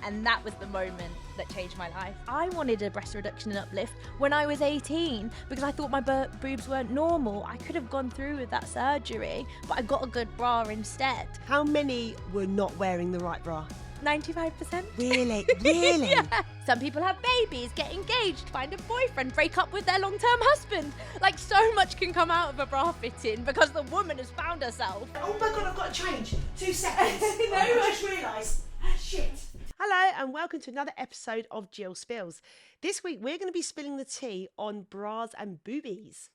And that was the moment that changed my life. I wanted a breast reduction and uplift when I was 18 because I thought my boobs weren't normal. I could have gone through with that surgery, but I got a good bra instead. How many were not wearing the right bra? 95%. Really? Really? Yeah. Some people have babies, get engaged, find a boyfriend, break up with their long-term husband. Like, so much can come out of a bra fitting because the woman has found herself. Oh my God, I've got to change. 2 seconds. No, I just realised. Shit. Hello and welcome to another episode of Jill Spills. This week we're going to be spilling the tea on bras and boobies.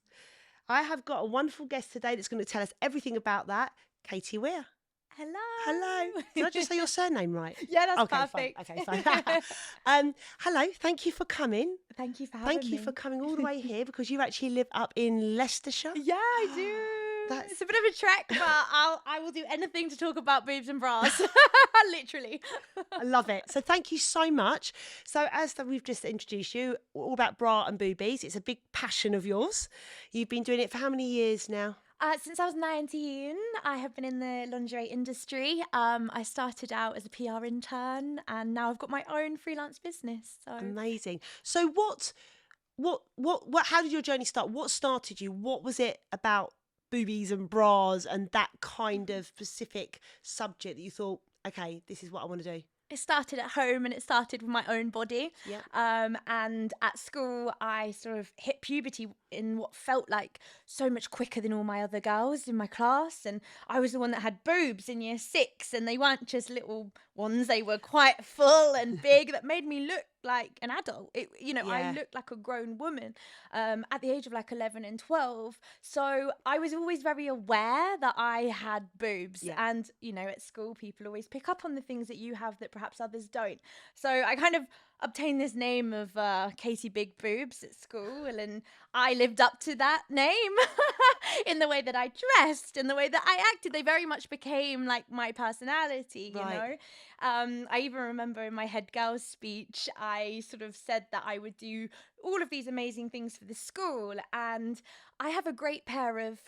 I have got a wonderful guest today that's going to tell us everything about that, Katie Weir. Hello. Hello. Did I just say your surname right? Yeah, that's okay, perfect. Fine. Okay, fine. Hello, thank you for coming. Thank you for having me. Thank you for coming all the way here because you actually live up in Leicestershire. Yeah, I do. It's a bit of a trek, but I will do anything to talk about boobs and bras. Literally. I love it. So thank you so much. So as we've just introduced you, all about bra and boobies. It's a big passion of yours. You've been doing it for how many years now? Since I was 19, I have been in the lingerie industry. I started out as a PR intern, and now I've got my own freelance business. So amazing. So what? How did your journey start? What started you? What was it about boobies and bras and that kind of specific subject that you thought, okay, this is what I want to do? It started at home and it started with my own body. Yeah. And at school, I sort of hit puberty in what felt like so much quicker than all my other girls in my class. And I was the one that had boobs in year 6, and they weren't just little ones. They were quite full and big that made me look like an adult. I looked like a grown woman at the age of like 11 and 12. So I was always very aware that I had boobs. Yeah. And, at school, people always pick up on the things that you have that perhaps others don't. So I kind of obtained this name of Katie Big Boobs at school, and I lived up to that name in the way that I dressed, in the way that I acted. They very much became like my personality, you know. I even remember in my head girls speech, I sort of said that I would do all of these amazing things for the school, and I have a great pair of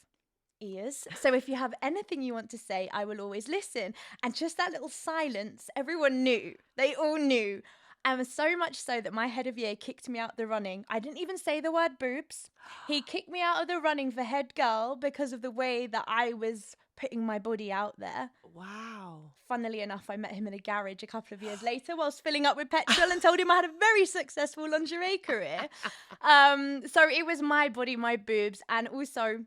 ears. So if you have anything you want to say, I will always listen. And just that little silence, everyone knew. They all knew. And so much so that my head of year kicked me out the running. I didn't even say the word boobs. He kicked me out of the running for head girl because of the way that I was putting my body out there. Wow. Funnily enough, I met him in a garage a couple of years later whilst filling up with petrol and told him I had a very successful lingerie career. So it was my body, my boobs. And also,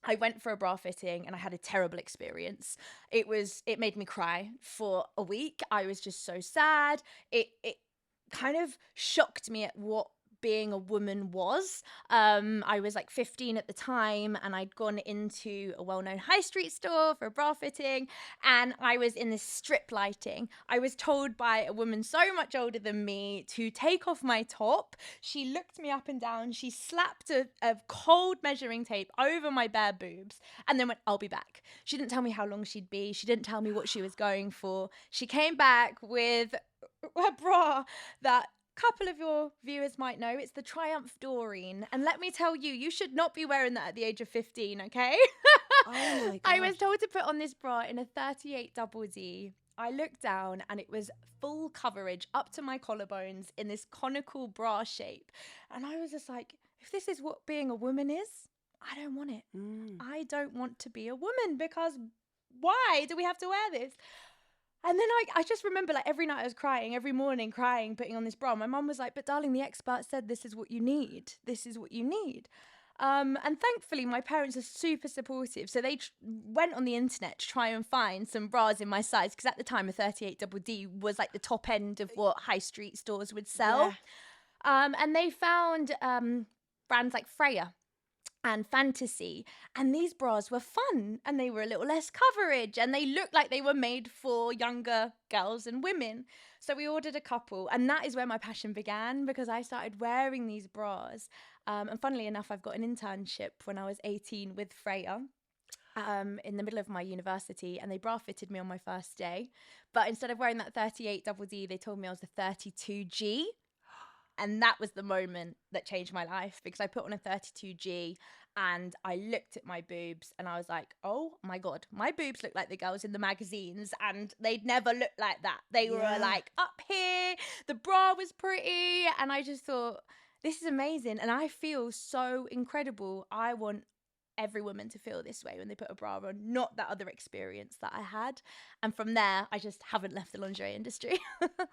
I went for a bra fitting and I had a terrible experience. It made me cry for a week. I was just so sad. It kind of shocked me at what being a woman was. I was like 15 at the time, and I'd gone into a well-known high street store for a bra fitting, and I was in this strip lighting. I was told by a woman so much older than me to take off my top. She looked me up and down. She slapped a cold measuring tape over my bare boobs and then went, "I'll be back." She didn't tell me how long she'd be. She didn't tell me what she was going for. She came back with a bra that couple of your viewers might know. It's the Triumph Doreen, and let me tell you, you should not be wearing that at the age of 15, okay? Oh my God. I was told to put on this bra in a 38 double D. I looked down and it was full coverage up to my collarbones in this conical bra shape, and I was just like, if this is what being a woman is, I don't want it. I don't want to be a woman, because why do we have to wear this? And then I just remember, like, every night I was crying, every morning crying, putting on this bra. My mum was like, "But darling, the expert said this is what you need. This is what you need." And thankfully, my parents are super supportive. So they went on the internet to try and find some bras in my size, because at the time, a 38 double D was like the top end of what high street stores would sell. Yeah. And they found brands like Freya and Fantasy, and these bras were fun, and they were a little less coverage, and they looked like they were made for younger girls and women. So we ordered a couple, and that is where my passion began, because I started wearing these bras. And funnily enough, I've got an internship when I was 18 with Freya in the middle of my university, and they bra fitted me on my first day. But instead of wearing that 38 double D, they told me I was a 32G. And that was the moment that changed my life, because I put on a 32G and I looked at my boobs and I was like, oh my God, my boobs look like the girls in the magazines, and they'd never looked like that. They were like up here. The bra was pretty. And I just thought, this is amazing. And I feel so incredible. I want every woman to feel this way when they put a bra on, not that other experience that I had. And from there, I just haven't left the lingerie industry.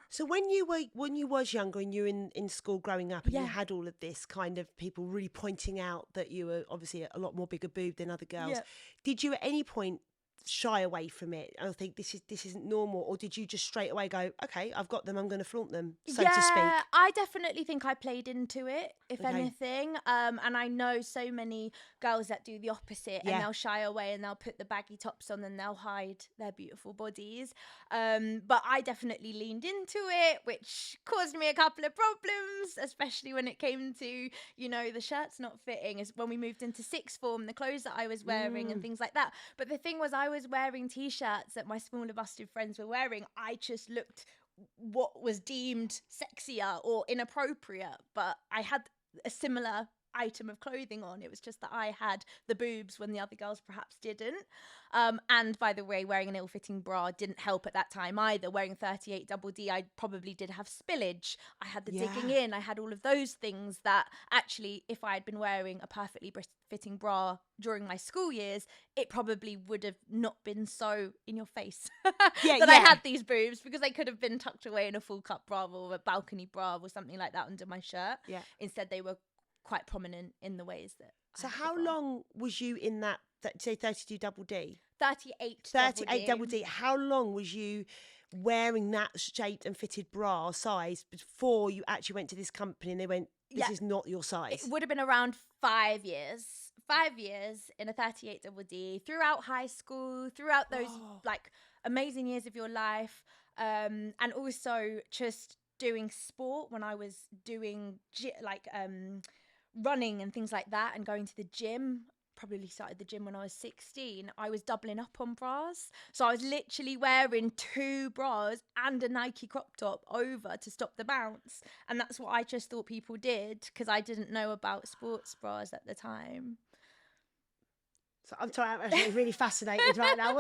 So when you was younger and you were in school growing up and you Yeah. had all of this kind of people really pointing out that you were obviously a lot more bigger boob than other girls, Yeah. did you at any point shy away from it? I think this isn't normal, or did you just straight away go, okay, I've got them, I'm going to flaunt them, so to speak? I definitely think I played into it, if Okay. anything. And I know so many girls that do the opposite, Yeah. and they'll shy away and they'll put the baggy tops on and they'll hide their beautiful bodies. But I definitely leaned into it, which caused me a couple of problems, especially when it came to, the shirts not fitting. As when we moved into sixth form, the clothes that I was wearing and things like that. But the thing was, I was wearing t-shirts that my smaller busted friends were wearing. I just looked what was deemed sexier or inappropriate, but I had a similar item of clothing on. It was just that I had the boobs when the other girls perhaps didn't. And by the way, wearing an ill-fitting bra didn't help at that time either. Wearing 38 double D, I probably did have spillage. I had the digging in. I had all of those things that actually, if I had been wearing a perfectly fitting bra during my school years, it probably would have not been so in your face that I had these boobs, because they could have been tucked away in a full cut bra or a balcony bra or something like that under my shirt. Yeah. Instead, they were quite prominent in the ways that So how long was you in that say 32 double D? 38 double D. How long was you wearing that shaped and fitted bra size before you actually went to this company and they went, this is not your size? It would have been around 5 years. 5 years in a 38 double D, throughout high school, throughout those like amazing years of your life, and also just doing sport when I was doing running and things like that, and going to the gym. Probably started the gym when I was 16. I was doubling up on bras. So I was literally wearing 2 bras and a Nike crop top over to stop the bounce. And that's what I just thought people did, because I didn't know about sports bras at the time. So I'm sorry, I'm actually really fascinated right now.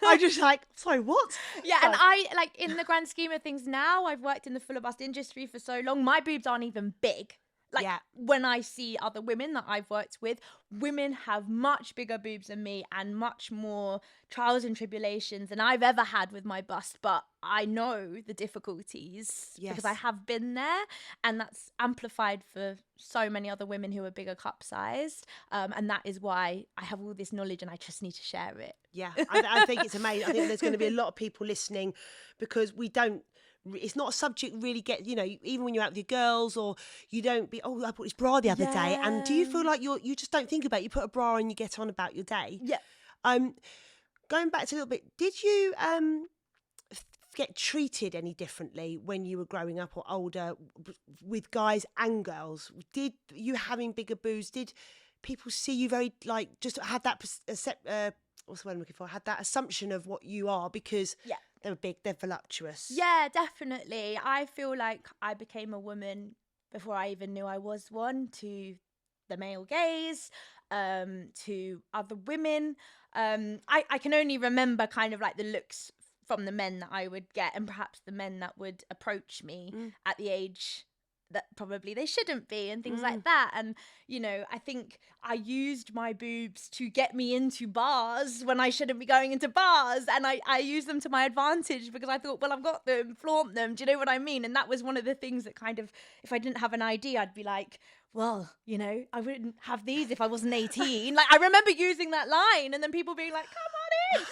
I'm just like, sorry, what? Yeah, and I, like, in the grand scheme of things now, I've worked in the full bust industry for so long, my boobs aren't even big. Like, when I see other women that I've worked with, women have much bigger boobs than me and much more trials and tribulations than I've ever had with my bust. But I know the difficulties because I have been there, and that's amplified for so many other women who are bigger cup sized. And that is why I have all this knowledge and I just need to share it. Yeah, I think it's amazing. I think there's going to be a lot of people listening, because it's not a subject really even when you're out with your girls, or you don't be, I bought this bra the other day, and do you feel like you just don't think about it? You put a bra on and you get on about your day. Going back to a little bit, did you get treated any differently when you were growing up or older with guys and girls? Did you having bigger boobs, did people see you very just have that what's the word I'm looking for? Had that assumption of what you are because they were big, they're voluptuous? Yeah, definitely. I feel like I became a woman before I even knew I was one, to the male gaze, to other women. I can only remember kind of like the looks from the men that I would get, and perhaps the men that would approach me at the age that probably they shouldn't be, and things like that. And I think I used my boobs to get me into bars when I shouldn't be going into bars, and I used them to my advantage because I thought, well, I've got them, flaunt them, do you know what I mean? And that was one of the things that kind of, if I didn't have an ID, I'd be like, well, I wouldn't have these if I wasn't 18. Like, I remember using that line and then people being like, come on in.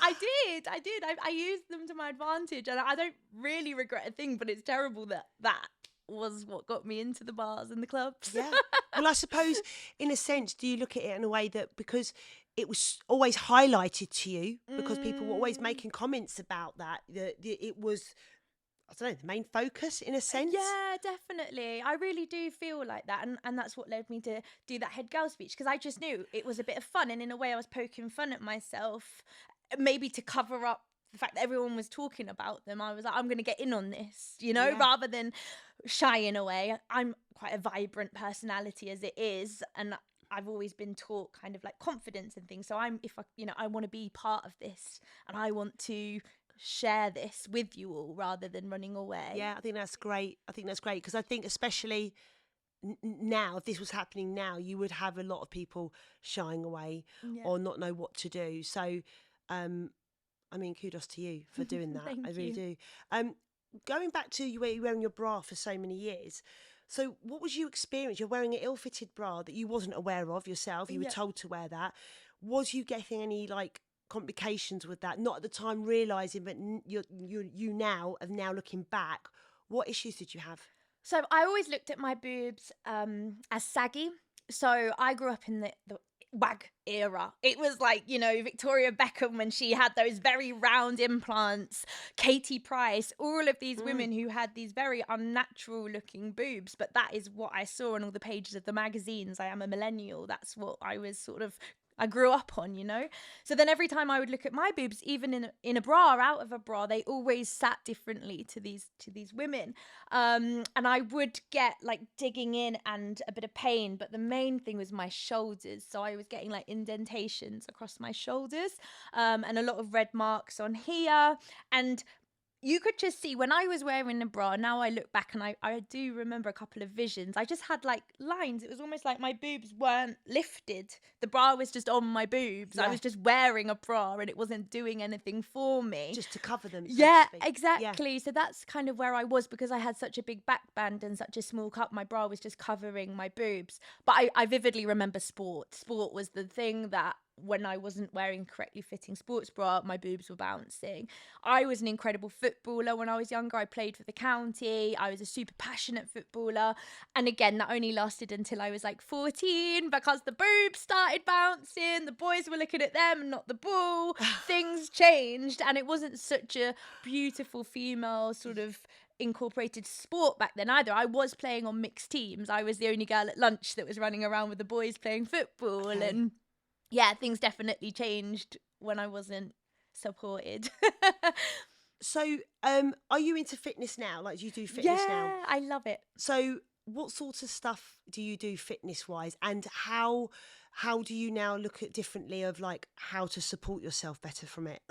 I did. I used them to my advantage, and I don't really regret a thing, but it's terrible that was what got me into the bars and the clubs. Yeah. Well, I suppose, in a sense, do you look at it in a way that because it was always highlighted to you, because people were always making comments about that, it was, I don't know, the main focus in a sense? Yeah, definitely. I really do feel like that. And that's what led me to do that head girl speech, because I just knew it was a bit of fun. And in a way, I was poking fun at myself, maybe to cover up the fact that everyone was talking about them. I was like, I'm going to get in on this, rather than shying away. I'm quite a vibrant personality as it is. And I've always been taught kind of like confidence and things. So I want to be part of this, and I want to share this with you all rather than running away. Yeah, I think that's great. Because I think especially now, if this was happening now, you would have a lot of people shying away Yeah. or not know what to do. So, I mean, kudos to you for doing that. Thank I really you. do. Going back to you wearing your bra for so many years. So what was your experience? You're wearing an ill-fitted bra that you wasn't aware of yourself. You were Yeah. told to wear that. Was you getting any like complications with that? Not at the time realising, but you now, of now looking back, what issues did you have? So I always looked at my boobs as saggy. So I grew up in the wag era. It was like, you know, Victoria Beckham when she had those very round implants, Katie Price, all of these women who had these very unnatural looking boobs. But that is what I saw on all the pages of the magazines. I am a millennial. That's what I was I grew up on, you know? So then every time I would look at my boobs, even in a bra or out of a bra, they always sat differently to these women. And I would get like digging in and a bit of pain, but the main thing was my shoulders. So I was getting like indentations across my shoulders, and a lot of red marks on here. And you could just see when I was wearing a bra, now I look back and I do remember a couple of visions. I just had like lines. It was almost like my boobs weren't lifted. The bra was just on my boobs. Yeah. I was just wearing a bra and it wasn't doing anything for me. Just to cover them. So Yeah, to speak. exactly. So that's kind of where I was because I had such a big back band and such a small cup. My bra was just covering my boobs. But I vividly remember sport. Sport was the thing that when I wasn't wearing correctly fitting sports bra, my boobs were bouncing. I was an incredible footballer when I was younger. I played for the county. I was a super passionate footballer. And again, that only lasted until I was like 14 because the boobs started bouncing. The boys were looking at them and not the ball. Things changed and it wasn't such a beautiful female sort of incorporated sport back then either. I was playing on mixed teams. I was the only girl at lunch that was running around with the boys playing football. Okay. And yeah, things definitely changed when I wasn't supported. So, are you into fitness now? Like, do you do fitness now? Yeah, I love it. So, what sorts of stuff do you do fitness wise, and how do you now look at differently of like how to support yourself better from it?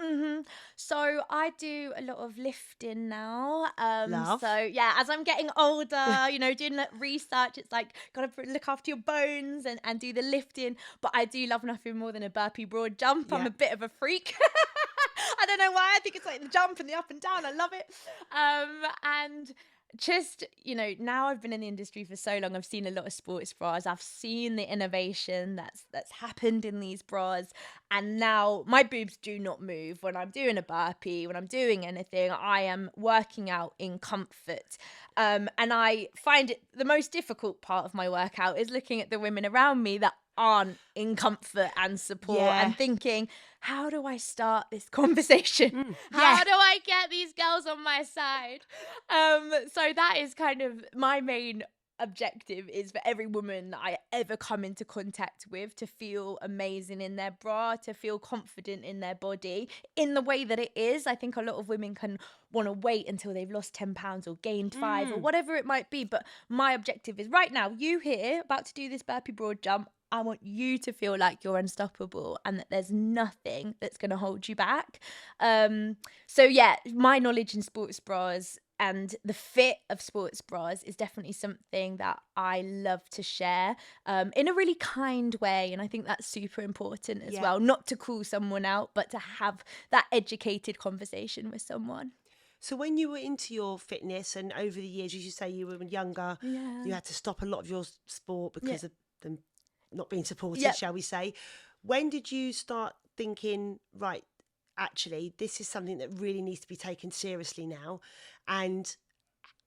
So I do a lot of lifting now. Love. So yeah, as I'm getting older, you know, doing that research, it's like gotta look after your bones and do the lifting. But I do love nothing more than a burpee broad jump. I'm Yeah. a bit of a freak. I don't know why. I think it's like the jump and the up and down. I love it. And just, you know, now I've been in the industry for so long, I've seen a lot of sports bras. I've seen the innovation that's happened in these bras. And now my boobs do not move when I'm doing a burpee, when I'm doing anything. I am working out in comfort. And I find it the most difficult part of my workout is looking at the women around me that aren't in comfort and support and thinking, how do I start this conversation? How do I get these girls on my side? So that is kind of my main objective, is for every woman that I ever come into contact with to feel amazing in their bra, to feel confident in their body in the way that it is. I think a lot of women can want to wait until they've lost 10 pounds or gained 5 or whatever it might be. But my objective is right now, you here about to do this burpee broad jump, I want you to feel like you're unstoppable and that there's nothing that's going to hold you back. So yeah, my knowledge in sports bras and the fit of sports bras is definitely something that I love to share in a really kind way. And I think that's super important as well, not to call someone out, but to have that educated conversation with someone. So when you were into your fitness and over the years, as you say, you were younger, you had to stop a lot of your sport because of them not being supported, shall we say. When did you start thinking, right, actually, this is something that really needs to be taken seriously now? And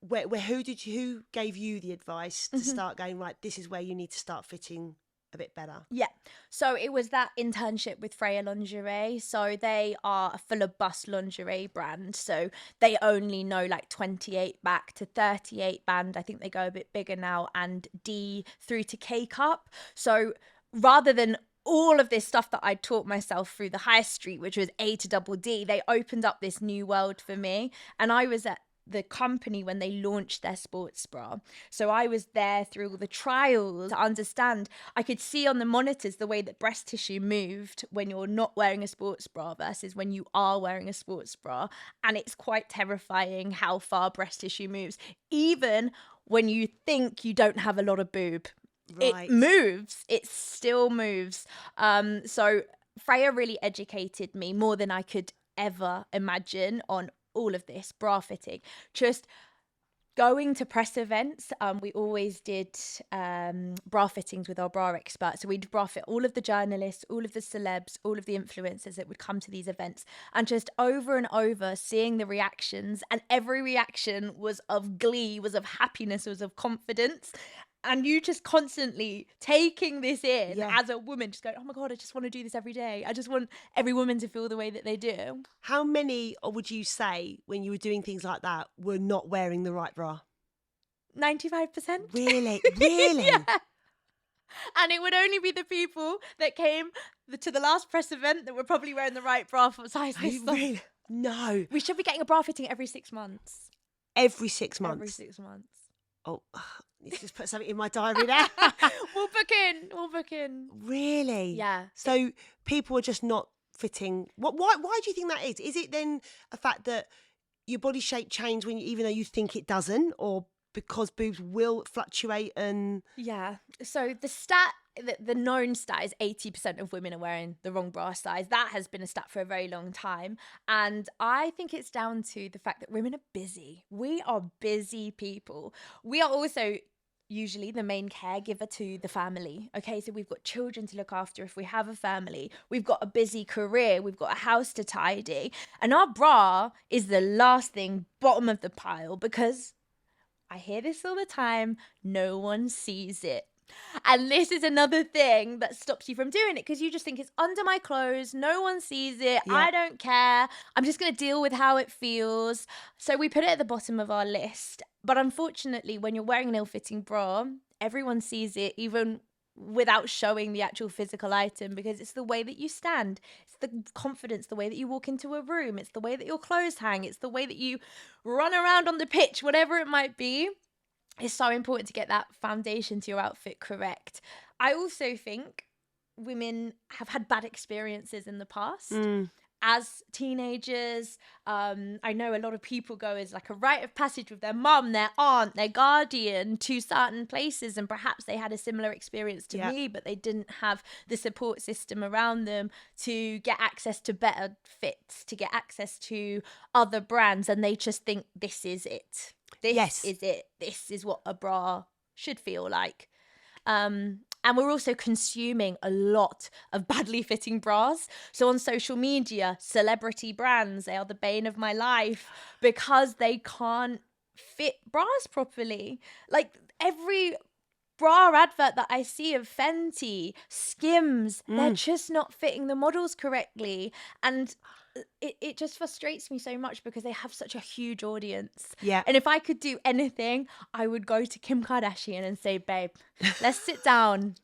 who gave you the advice to start going, right, this is where you need to start fitting a bit better? Yeah. So it was that internship with Freya Lingerie. So they are a full of bust lingerie brand. So they only know like 28 back to 38 band. I think they go a bit bigger now, and D through to K cup. So rather than all of this stuff that I taught myself through the high street, which was A to double D, they opened up this new world for me. And I was at the company when they launched their sports bra. So I was there through all the trials to understand. I could see on the monitors the way that breast tissue moved when you're not wearing a sports bra versus when you are wearing a sports bra. And it's quite terrifying how far breast tissue moves, even when you think you don't have a lot of boob. Right. It moves. It still moves. So Freya really educated me more than I could ever imagine on all of this bra fitting. Just going to press events, we always did bra fittings with our bra expert. So we'd bra fit all of the journalists, all of the celebs, all of the influencers that would come to these events, and just over and over seeing the reactions, and every reaction was of glee, was of happiness, was of confidence. And you just constantly taking this in as a woman, just going, oh my God, I just want to do this every day. I just want every woman to feel the way that they do. How many, or would you say, when you were doing things like that, were not wearing the right bra? 95%. Really? Really? Yeah. And it would only be the people that came to the last press event that were probably wearing the right bra for size this size. Really? No. We should be getting a bra fitting every 6 months. Every 6 months? Every 6 months. Oh, let's just put something in my diary now. We'll book in. Really? Yeah. So people are just not fitting. Why do you think that is? Is it then a fact that your body shape changes even though you think it doesn't, or because boobs will fluctuate and... Yeah. So the known stat is 80% of women are wearing the wrong bra size. That has been a stat for a very long time. And I think it's down to the fact that women are busy. We are busy people. We are also usually the main caregiver to the family. Okay, so we've got children to look after if we have a family. We've got a busy career. We've got a house to tidy. And our bra is the last thing, bottom of the pile, because I hear this all the time, no one sees it. And this is another thing that stops you from doing it, because you just think it's under my clothes, no one sees it, I don't care, I'm just going to deal with how it feels. So we put it at the bottom of our list. But unfortunately, when you're wearing an ill-fitting bra, everyone sees it, even without showing the actual physical item, because it's the way that you stand, it's the confidence, the way that you walk into a room, it's the way that your clothes hang, it's the way that you run around on the pitch, whatever it might be. It's so important to get that foundation to your outfit correct. I also think women have had bad experiences in the past. As teenagers, I know a lot of people go as like a rite of passage with their mum, their aunt, their guardian to certain places, and perhaps they had a similar experience to me, but they didn't have the support system around them to get access to better fits, to get access to other brands, and they just think this is it. This is it. This is what a bra should feel like. And we're also consuming a lot of badly fitting bras. So on social media, celebrity brands, they are the bane of my life because they can't fit bras properly. Like every bra advert that I see of Fenty, Skims, they're just not fitting the models correctly. And it just frustrates me so much because they have such a huge audience. Yeah. And if I could do anything, I would go to Kim Kardashian and say, babe, let's sit down.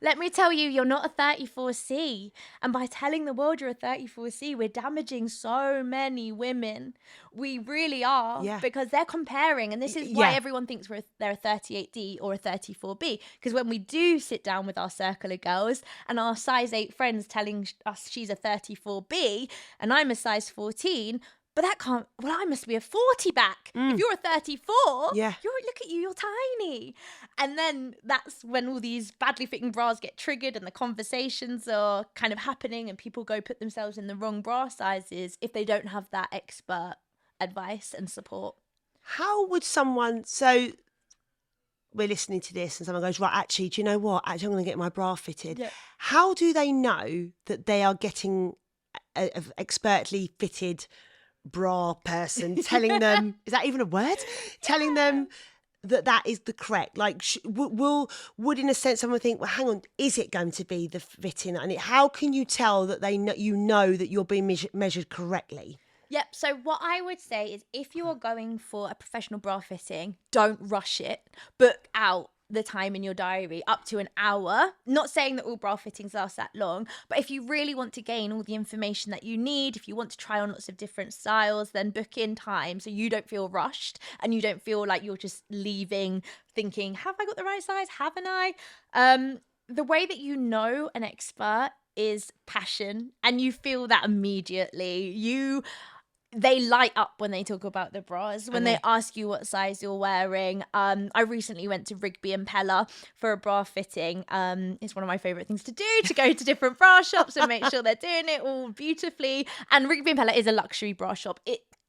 Let me tell you, you're not a 34C. And by telling the world you're a 34C, we're damaging so many women. We really are. Yeah. Because they're comparing. And this is why everyone thinks they're a 38D or a 34B. Because when we do sit down with our circle of girls and our size 8 friends telling us she's a 34B and I'm a size 14, but that can't, well, I must be a 40 back. If you're a 34, look at you, you're tiny. And then that's when all these badly fitting bras get triggered and the conversations are kind of happening and people go put themselves in the wrong bra sizes if they don't have that expert advice and support. How would someone, so we're listening to this and someone goes, right, actually, do you know what? Actually, I'm going to get my bra fitted. Yeah. How do they know that they are getting an expertly fitted bra person telling them, is that even a word? Telling them that is the correct, like would in a sense someone think, well, hang on, is it going to be the fitting? And how can you tell that they know that you're being measured correctly? Yep. So what I would say is if you are going for a professional bra fitting, don't rush it. Book out the time in your diary up to an hour. Not saying that all bra fittings last that long, but if you really want to gain all the information that you need, if you want to try on lots of different styles, then book in time so you don't feel rushed and you don't feel like you're just leaving thinking, have I got the right size? Haven't I? The way that you know an expert is passion, and you feel that immediately. They light up when they talk about the bras, when they ask you what size you're wearing. I recently went to Rigby and Pella for a bra fitting. It's one of my favourite things to do, to go to different bra shops and make sure they're doing it all beautifully. And Rigby and Pella is a luxury bra shop.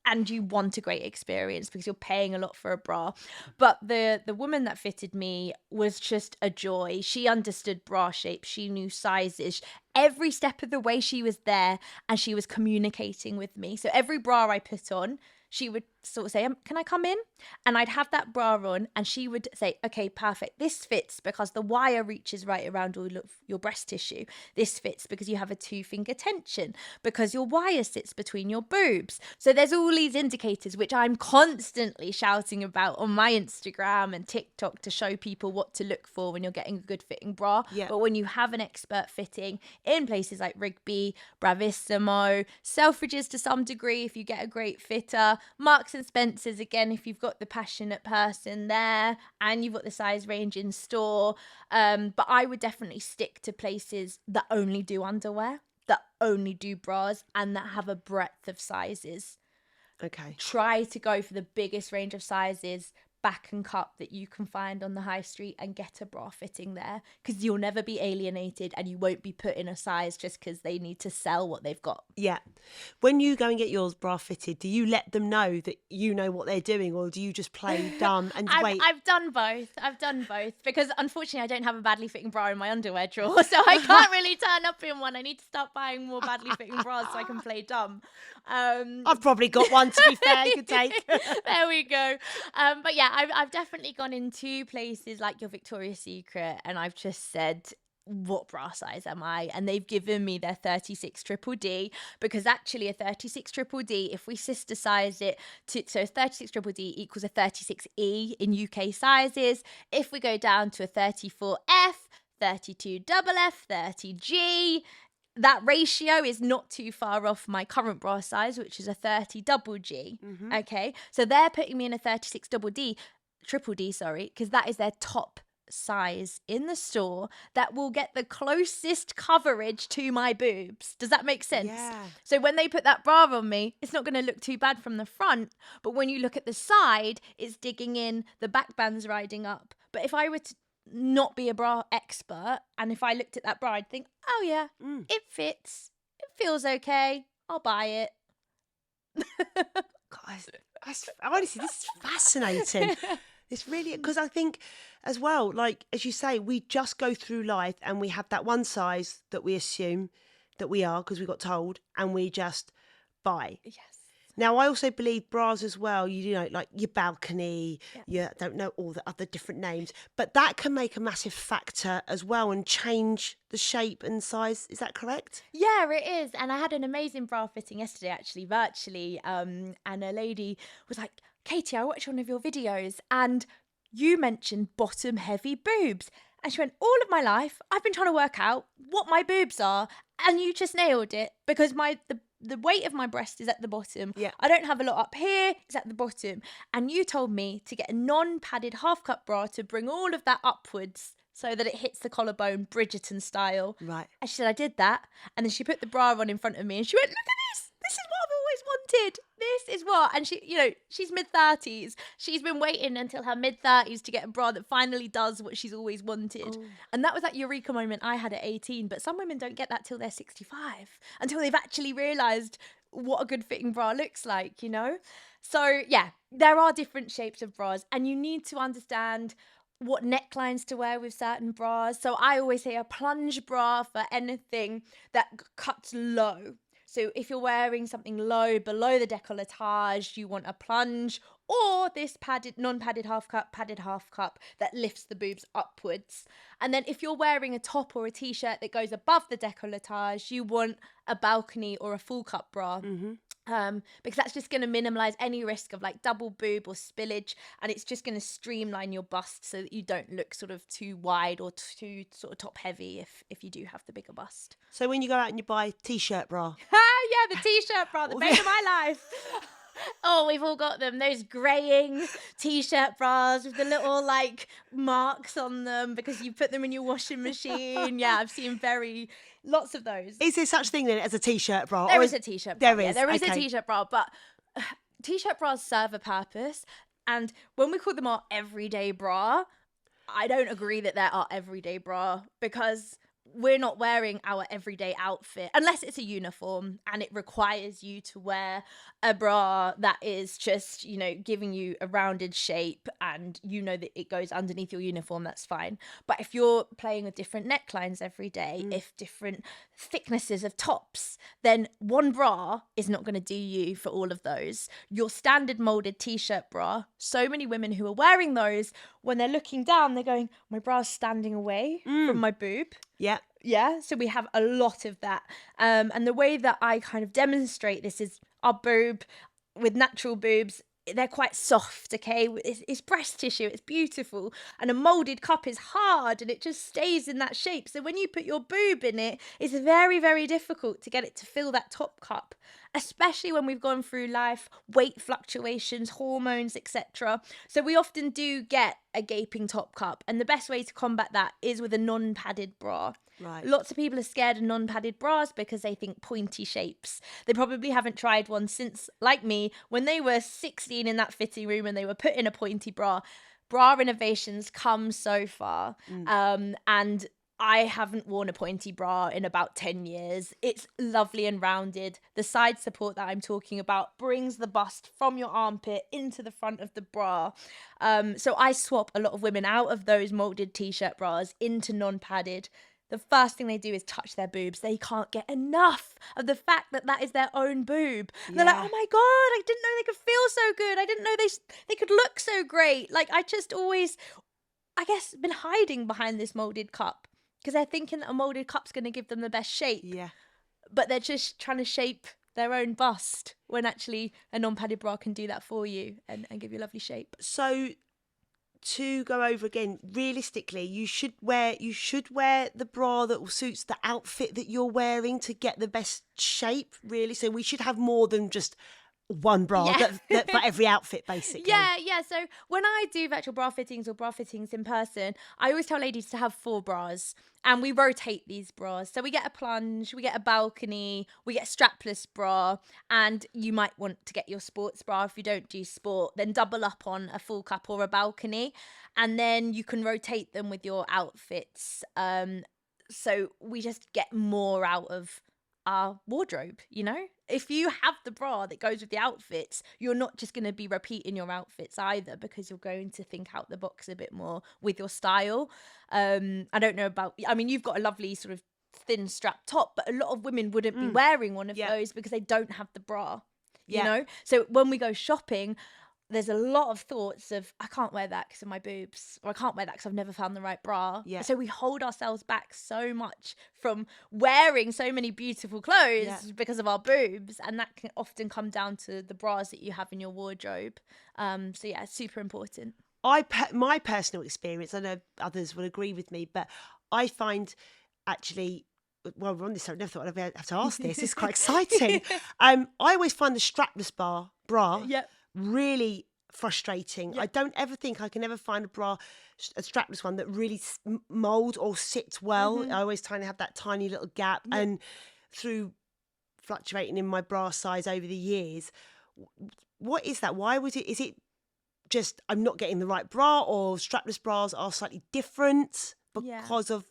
And you want a great experience because you're paying a lot for a bra. But the woman that fitted me was just a joy. She understood bra shape. She knew sizes. Every step of the way she was there and she was communicating with me. So every bra I put on, she would sort of say, can I come in? And I'd have that bra on and she would say, okay, perfect. This fits because the wire reaches right around all of your breast tissue. This fits because you have a 2-finger tension, because your wire sits between your boobs. So there's all these indicators which I'm constantly shouting about on my Instagram and TikTok to show people what to look for when you're getting a good fitting bra. Yeah. But when you have an expert fitting in places like Rigby, Bravissimo, Selfridges to some degree if you get a great fitter, Marks and Spencer's again if you've got the passionate person there and you've got the size range in store. But I would definitely stick to places that only do underwear, that only do bras, and that have a breadth of sizes. Okay. Try to go for the biggest range of sizes, back and cup, that you can find on the high street and get a bra fitting there, because you'll never be alienated and you won't be put in a size just because they need to sell what they've got. Yeah. When you go and get yours bra fitted, do you let them know that you know what they're doing, or do you just play dumb and wait? I've done both because unfortunately I don't have a badly fitting bra in my underwear drawer, so I can't really turn up in one. I need to start buying more badly fitting bras so I can play dumb. I've probably got one, to be fair, you could take. There we go. But yeah, I've definitely gone into places like your Victoria's Secret and I've just said, what bra size am I? And they've given me their 36 triple D, because actually a 36 triple D, if we sister size it to, so 36 triple D equals a 36E in UK sizes. If we go down to a 34F, 32 double F, 30G, that ratio is not too far off my current bra size, which is a 30 double G. Mm-hmm. Okay, so they're putting me in a 36 triple D, because that is their top size in the store that will get the closest coverage to my boobs. Does that make sense? Yeah. So when they put that bra on me, it's not going to look too bad from the front, but when you look at the side, it's digging in, the back band's riding up. But if I were to not be a bra expert, and if I looked at that bra, I'd think, oh yeah, it fits, it feels okay, I'll buy it. Guys, honestly, this is fascinating. It's really, because I think as well, like, as you say, we just go through life and we have that one size that we assume that we are because we got told, and we just buy. Yes. Now, I also believe bras as well, you know, like your balcony, you don't know all the other different names, but that can make a massive factor as well and change the shape and size. Is that correct? Yeah, it is. And I had an amazing bra fitting yesterday, actually, virtually. And a lady was like, Katie, I watched one of your videos and you mentioned bottom heavy boobs. And she went, all of my life, I've been trying to work out what my boobs are. And you just nailed it, because the weight of my breast is at the bottom. Yeah. I don't have a lot up here, it's at the bottom. And you told me to get a non-padded half-cup bra to bring all of that upwards so that it hits the collarbone, Bridgerton style. Right. And she said, I did that. And then she put the bra on in front of me and she went, look at this. This is what I've always wanted. This is what. And she, you know, she's mid-30s. She's been waiting until her mid-30s to get a bra that finally does what she's always wanted. Oh. And that was that eureka moment I had at 18. But some women don't get that till they're 65, until they've actually realised what a good fitting bra looks like, you know? So, yeah, there are different shapes of bras, and you need to understand what necklines to wear with certain bras. So I always say a plunge bra for anything that cuts low. So if you're wearing something low below the décolletage, you want a plunge, or this padded, non-padded padded half cup that lifts the boobs upwards. And then if you're wearing a top or a t-shirt that goes above the décolletage, you want a balcony or a full cup bra. Mm-hmm. because that's just going to minimize any risk of like double boob or spillage, and it's just going to streamline your bust so that you don't look sort of too wide or too sort of top heavy if you do have the bigger bust. So when you go out and you buy a t-shirt bra, Yeah, the t-shirt bra, the bane of my life. Oh, we've all got them. Those greying t-shirt bras with the little like marks on them because you put them in your washing machine. Yeah, I've seen lots of those. is there such thing then as a t-shirt bra? There or is a t-shirt bra. There is. There is a okay. t-shirt bra, but t-shirt bras serve a purpose. And when we call them our everyday bra, I don't agree that they're our everyday bra, because we're not wearing our everyday outfit unless it's a uniform and it requires you to wear a bra that is just, you know, giving you a rounded shape and you know that it goes underneath your uniform, that's fine. But if you're playing with different necklines every day, if different thicknesses of tops, then one bra is not going to do you for all of those. Your standard molded t-shirt bra, so many women who are wearing those, when they're looking down, they're going, my bra's standing away from my boob. Yeah. Yeah, so we have a lot of that. And the way that I kind of demonstrate this is our boob with natural boobs. They're quite soft, okay? It's breast tissue, it's beautiful. And a moulded cup is hard and it just stays in that shape. So when you put your boob in it, it's very, very difficult to get it to fill that top cup, especially when we've gone through life, weight fluctuations, hormones, etc. So we often do get a gaping top cup. And the best way to combat that is with a non-padded bra. Right. Lots of people are scared of non-padded bras because they think pointy shapes. They probably haven't tried one since, like me, when they were 16 in that fitting room and they were put in a pointy bra. Bra innovations come so far. And I haven't worn a pointy bra in about 10 years. It's lovely and rounded. The side support that I'm talking about brings the bust from your armpit into the front of the bra. So I swap a lot of women out of those molded t-shirt bras into non-padded. The first thing they do is touch their boobs. They can't get enough of the fact that that is their own boob. Yeah. They're like, oh my God, I didn't know they could feel so good. I didn't know they could look so great. Like, I just always, I guess, been hiding behind this molded cup because they're thinking that a molded cup's going to give them the best shape. Yeah. But they're just trying to shape their own bust when actually a non-padded bra can do that for you and give you a lovely shape. So to go over again, realistically, you should wear the bra that suits the outfit that you're wearing to get the best shape, really. So we should have more than just one bra that for every outfit, basically. Yeah. So when I do virtual bra fittings or bra fittings in person, I always tell ladies to have 4 bras and we rotate these bras. So we get a plunge, we get a balcony, we get a strapless bra, and you might want to get your sports bra. If you don't do sport, then double up on a full cup or a balcony, and then you can rotate them with your outfits. So we just get more out of our wardrobe, you know? If you have the bra that goes with the outfits, you're not just going to be repeating your outfits either, because you're going to think out the box a bit more with your style. I don't know about, I mean, you've got a lovely sort of thin strap top, but a lot of women wouldn't be wearing one of those because they don't have the bra, you know? So when we go shopping, there's a lot of thoughts of, I can't wear that because of my boobs, or I can't wear that because I've never found the right bra. Yeah. So we hold ourselves back so much from wearing so many beautiful clothes because of our boobs. And that can often come down to the bras that you have in your wardrobe. So yeah, it's super important. My personal experience, I know others will agree with me, but I find actually, well, we're on this, I never thought I'd have to ask this. It's quite exciting. I always find the strapless bra really frustrating. I don't ever think I can ever find a strapless one that really mould or sits well. I always try to have that tiny little gap. And through fluctuating in my bra size over the years, what is that? Why was it? Is it just I'm not getting the right bra, or strapless bras are slightly different because of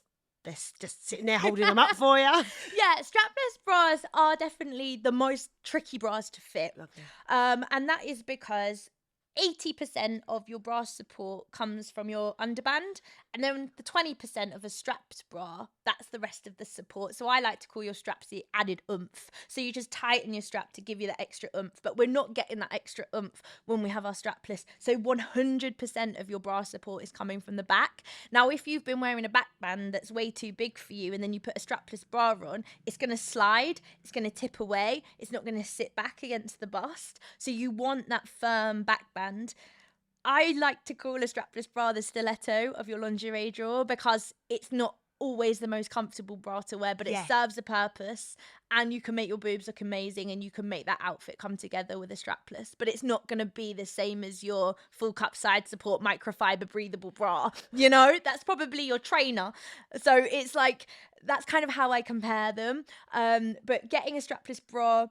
they're just sitting there holding them up for you? Yeah, strapless bras are definitely the most tricky bras to fit. Lovely. And that is because 80% of your bra support comes from your underband And then the 20% of a strapped bra, that's the rest of the support. So I like to call your straps the added oomph. So you just tighten your strap to give you that extra oomph, but we're not getting that extra oomph when we have our strapless. So 100% of your bra support is coming from the back. Now, if you've been wearing a back band that's way too big for you and then you put a strapless bra on, it's going to slide, it's going to tip away, it's not going to sit back against the bust. So you want that firm back band. I like to call a strapless bra the stiletto of your lingerie drawer because it's not always the most comfortable bra to wear, but it serves a purpose, and you can make your boobs look amazing and you can make that outfit come together with a strapless, but it's not going to be the same as your full cup side support microfiber breathable bra. You know, that's probably your trainer. So it's like, that's kind of how I compare them. But getting a strapless bra,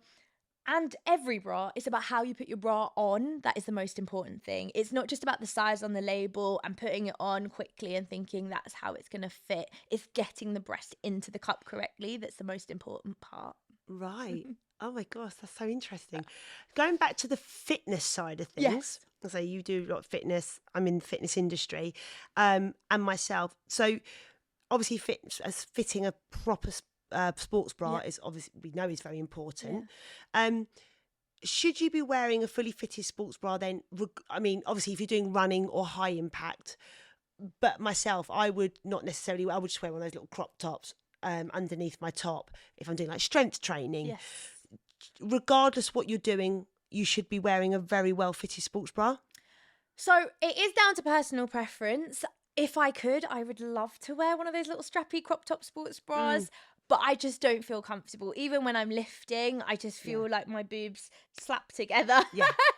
and every bra, is about how you put your bra on. That is the most important thing. It's not just about the size on the label and putting it on quickly and thinking that's how it's going to fit. It's getting the breast into the cup correctly that's the most important part. Right. Oh my gosh, that's so interesting. Going back to the fitness side of things. Yes. So you do a lot of fitness. I'm in the fitness industry, and myself. So obviously, fitting a proper sports bra is obviously, we know, is very important. Should you be wearing a fully fitted sports bra then? I mean, obviously, if you're doing running or high impact, but myself, I would not necessarily. I would just wear one of those little crop tops underneath my top if I'm doing like strength training. Yes. Regardless what you're doing, you should be wearing a very well fitted sports bra. So it is down to personal preference. If I could, I would love to wear one of those little strappy crop top sports bras. But I just don't feel comfortable. Even when I'm lifting, I just feel like my boobs slap together,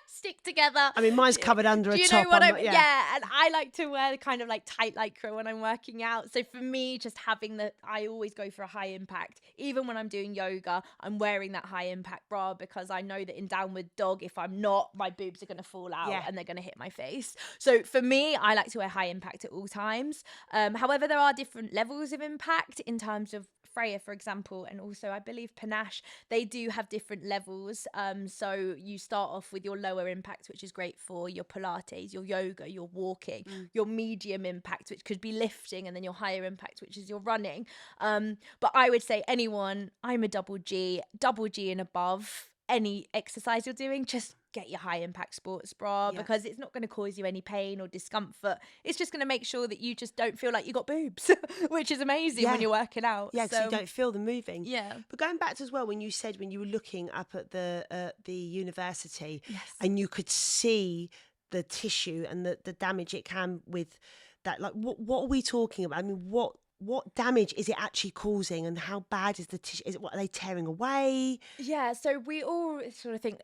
stick together. I mean, mine's covered under a top. Do you know what I mean? Yeah, and I like to wear kind of like tight lycra when I'm working out. So for me, just having I always go for a high impact. Even when I'm doing yoga, I'm wearing that high impact bra because I know that in downward dog, if I'm not, my boobs are going to fall out and they're going to hit my face. So for me, I like to wear high impact at all times. However, there are different levels of impact in terms of Freya, for example, and also I believe Panache, they do have different levels. So you start off with your lower impact, which is great for your Pilates, your yoga, your walking, your medium impact, which could be lifting, and then your higher impact, which is your running. But I would say anyone, I'm a double G and above, any exercise you're doing, just get your high impact sports bra because it's not going to cause you any pain or discomfort. It's just going to make sure that you just don't feel like you got boobs, which is amazing when you're working out. Yeah, so you don't feel them moving. Yeah. But going back to as well, when you said when you were looking up at the university and you could see the tissue and the damage it can with that, like what are we talking about? I mean, what damage is it actually causing, and how bad is the tissue? What are they tearing away? Yeah, so we all sort of think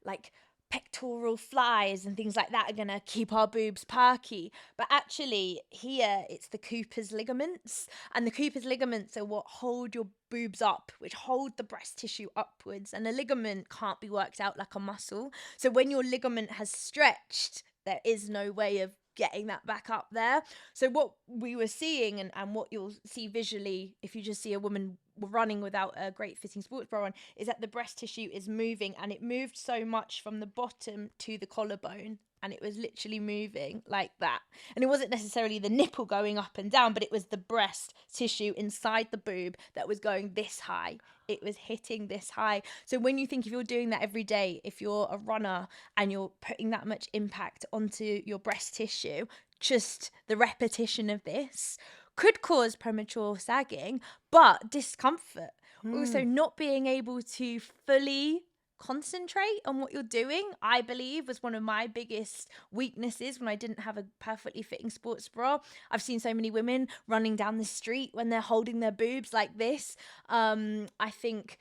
like pectoral flies and things like that are going to keep our boobs perky. But actually here it's the Cooper's ligaments, and the Cooper's ligaments are what hold your boobs up, which hold the breast tissue upwards, and a ligament can't be worked out like a muscle. So when your ligament has stretched, there is no way of getting that back up there. So what we were seeing and what you'll see visually if you just see a woman running without a great fitting sports bra on is that the breast tissue is moving, and it moved so much from the bottom to the collarbone, and it was literally moving like that. And it wasn't necessarily the nipple going up and down, but it was the breast tissue inside the boob that was going this high. It was hitting this high. So when you think, if you're doing that every day, if you're a runner and you're putting that much impact onto your breast tissue, just the repetition of this could cause premature sagging, but discomfort. Also, not being able to fully concentrate on what you're doing, I believe, was one of my biggest weaknesses when I didn't have a perfectly fitting sports bra. I've seen so many women running down the street when they're holding their boobs like this. I think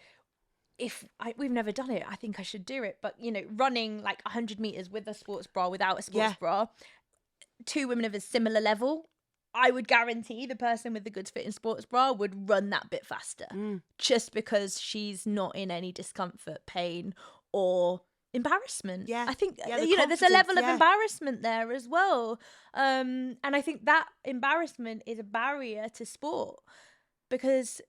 we've never done it, I think I should do it. But, you know, running like 100 meters with a sports bra, without a sports bra, two women of a similar level, I would guarantee the person with the good fitting sports bra would run that bit faster, just because she's not in any discomfort, pain, or embarrassment. Yeah. I think, The there's a level of confidence, embarrassment there as well. And I think that embarrassment is a barrier to sport, because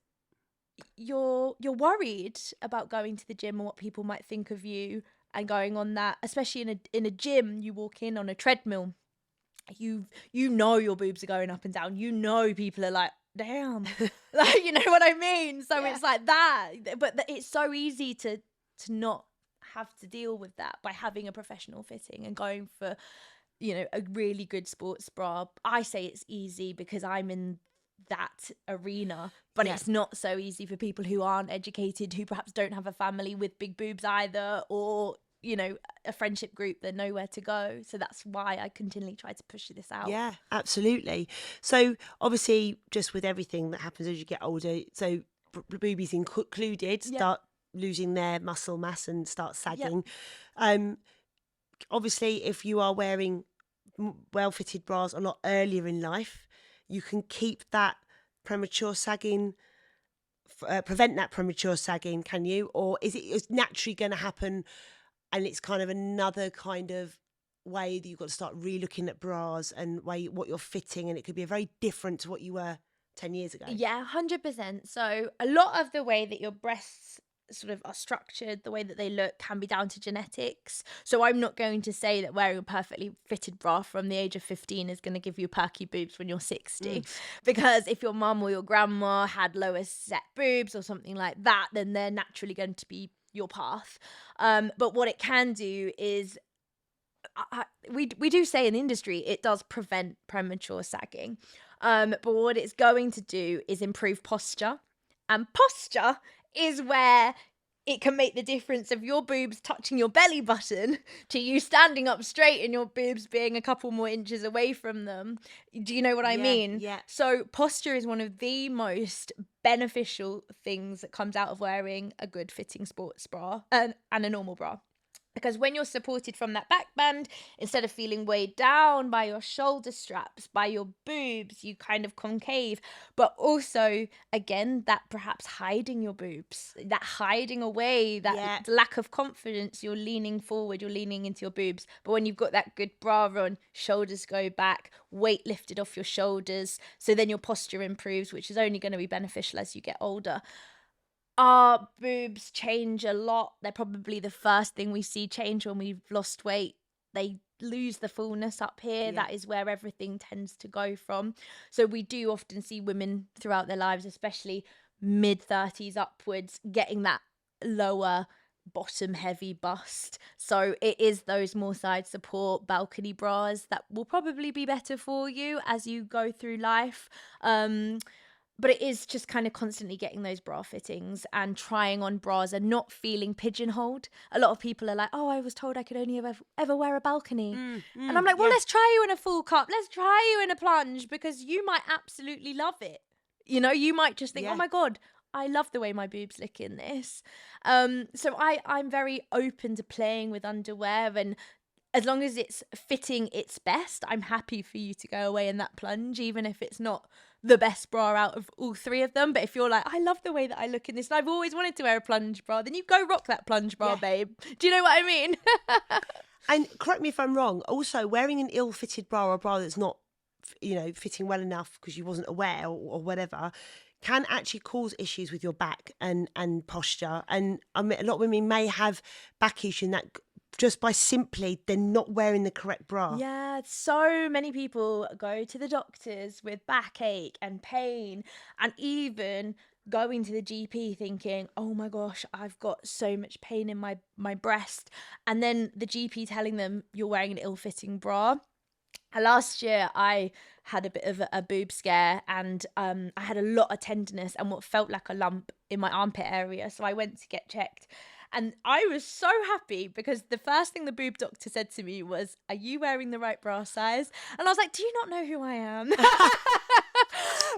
you're worried about going to the gym and what people might think of you, and going on that, especially in a gym, you walk in on a treadmill. you know your boobs are going up and down. You know people are like, damn, like, you know what I mean? So it's like that, but it's so easy to not have to deal with that by having a professional fitting and going for, you know, a really good sports bra. I say it's easy because I'm in that arena, but Yeah. it's not so easy for people who aren't educated, who perhaps don't have a family with big boobs either, or, you know, a friendship group that know where to go. So that's why I continually try to push this out. Yeah, absolutely. So obviously, just with everything that happens as you get older, so boobies included start losing their muscle mass and start sagging. Obviously, if you are wearing well-fitted bras a lot earlier in life, you can keep that premature sagging, prevent that premature sagging, can you? Or is it naturally going to happen, and it's kind of another kind of way that you've got to start re-looking at bras and what you're fitting, and it could be very different to what you were 10 years ago? Yeah, 100%. So a lot of the way that your breasts sort of are structured, the way that they look, can be down to genetics. So I'm not going to say that wearing a perfectly fitted bra from the age of 15 is going to give you perky boobs when you're 60. Because if your mum or your grandma had lower set boobs or something like that, then they're naturally going to be your path. But what it can do is, we do say in the industry, it does prevent premature sagging. But what it's going to do is improve posture. And posture is where it can make the difference of your boobs touching your belly button to you standing up straight and your boobs being a couple more inches away from them. Do you know what I mean? Yeah. So posture is one of the most beneficial things that comes out of wearing a good fitting sports bra and a normal bra. Because when you're supported from that back band, instead of feeling weighed down by your shoulder straps, by your boobs, you kind of concave. But also, again, that perhaps hiding your boobs, that hiding away, that lack of confidence, you're leaning forward, you're leaning into your boobs. But when you've got that good bra on, shoulders go back, weight lifted off your shoulders. So then your posture improves, which is only going to be beneficial as you get older. Our boobs change a lot. They're probably the first thing we see change when we've lost weight. They lose the fullness up here. That is where everything tends to go from. So we do often see women throughout their lives, especially mid-30s upwards, getting that lower bottom heavy bust. So it is those more side support balcony bras that will probably be better for you as you go through life. But it is just kind of constantly getting those bra fittings and trying on bras and not feeling pigeonholed. A lot of people are like, oh, I was told I could only ever wear a balcony. And I'm like, well, let's try you in a full cup. Let's try you in a plunge, because you might absolutely love it. You know, you might just think, oh my God, I love the way my boobs look in this. So I'm very open to playing with underwear, and as long as it's fitting its best, I'm happy for you to go away in that plunge, even if it's not the best bra out of all three of them. But if you're like, I love the way that I look in this and I've always wanted to wear a plunge bra, then you go rock that plunge bra, babe. Do you know what I mean? And correct me if I'm wrong, also wearing an ill-fitted bra or a bra that's not, you know, fitting well enough because you wasn't aware or whatever, can actually cause issues with your back and posture. And I mean, a lot of women may have back issues in that just by simply they're not wearing the correct bra. Yeah, so many people go to the doctors with backache and pain, and even going to the GP thinking, oh my gosh, I've got so much pain in my breast. And then the GP telling them you're wearing an ill-fitting bra. Last year, I had a bit of a boob scare, and I had a lot of tenderness and what felt like a lump in my armpit area. So I went to get checked. And I was so happy because the first thing the boob doctor said to me was, are you wearing the right bra size? And I was like, do you not know who I am?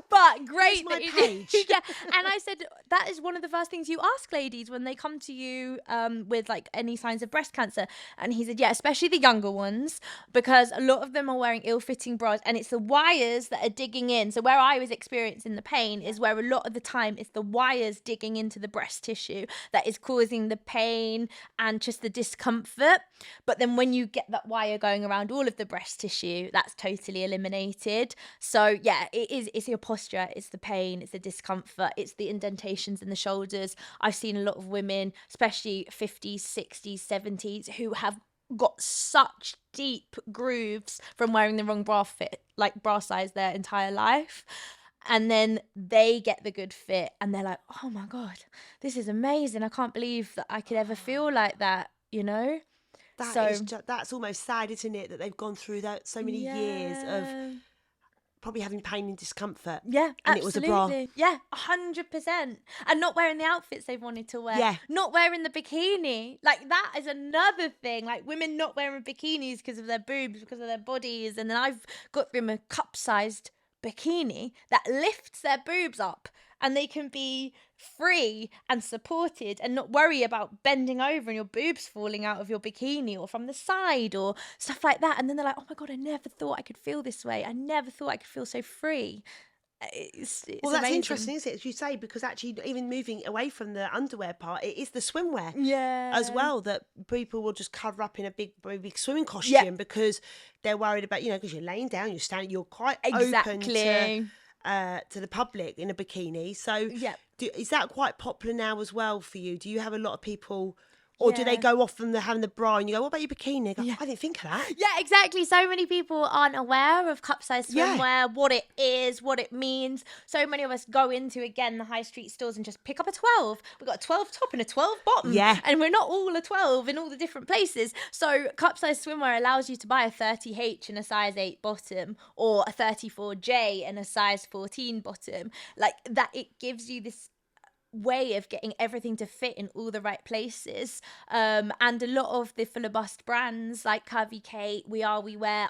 But great. My page. Yeah. And I said, that is one of the first things you ask ladies when they come to you with like any signs of breast cancer. And he said, yeah, especially the younger ones, because a lot of them are wearing ill-fitting bras, and it's the wires that are digging in. So where I was experiencing the pain is where a lot of the time it's the wires digging into the breast tissue that is causing the pain and just the discomfort. But then when you get that wire going around all of the breast tissue, that's totally eliminated. So yeah, it's your posture, it's the pain, it's the discomfort, it's the indentations in the shoulders. I've seen a lot of women, especially 50s, 60s, 70s, who have got such deep grooves from wearing the wrong bra size their entire life. And then they get the good fit and they're like, oh my God, this is amazing. I can't believe that I could ever feel like that, you know? That's almost sad, isn't it? That they've gone through that so many years of probably having pain and discomfort. Yeah, and absolutely. it was a bra. Yeah, 100%. And not wearing the outfits they've wanted to wear. Yeah. Not wearing the bikini. Like, that is another thing. Like, women not wearing bikinis because of their boobs, because of their bodies. And then I've got them a cup-sized bikini that lifts their boobs up and they can be free and supported and not worry about bending over and your boobs falling out of your bikini or from the side or stuff like that. And then they're like, oh my God, I never thought I could feel this way. I never thought I could feel so free. It's Well, that's amazing. interesting, isn't it? As you say, because actually, even moving away from the underwear part, it is the swimwear Yeah. as well that people will just cover up in a big swimming costume because they're worried about, because you're laying down, you're standing, you're quite open to the public in a bikini. So is that quite popular now as well for you? Do you have a lot of people, or do they go off from having the bra and you go, what about your bikini? Go, I didn't think of that. Yeah, exactly. So many people aren't aware of cup-sized swimwear, what it is, what it means. So many of us go into, again, the high street stores and just pick up a 12. We've got a 12 top and a 12 bottom. Yeah. And we're not all a 12 in all the different places. So cup-sized swimwear allows you to buy a 30H and a size 8 bottom or a 34J and a size 14 bottom. Like that, it gives you this way of getting everything to fit in all the right places, and a lot of the fuller bust brands like Curvy Kate, Weir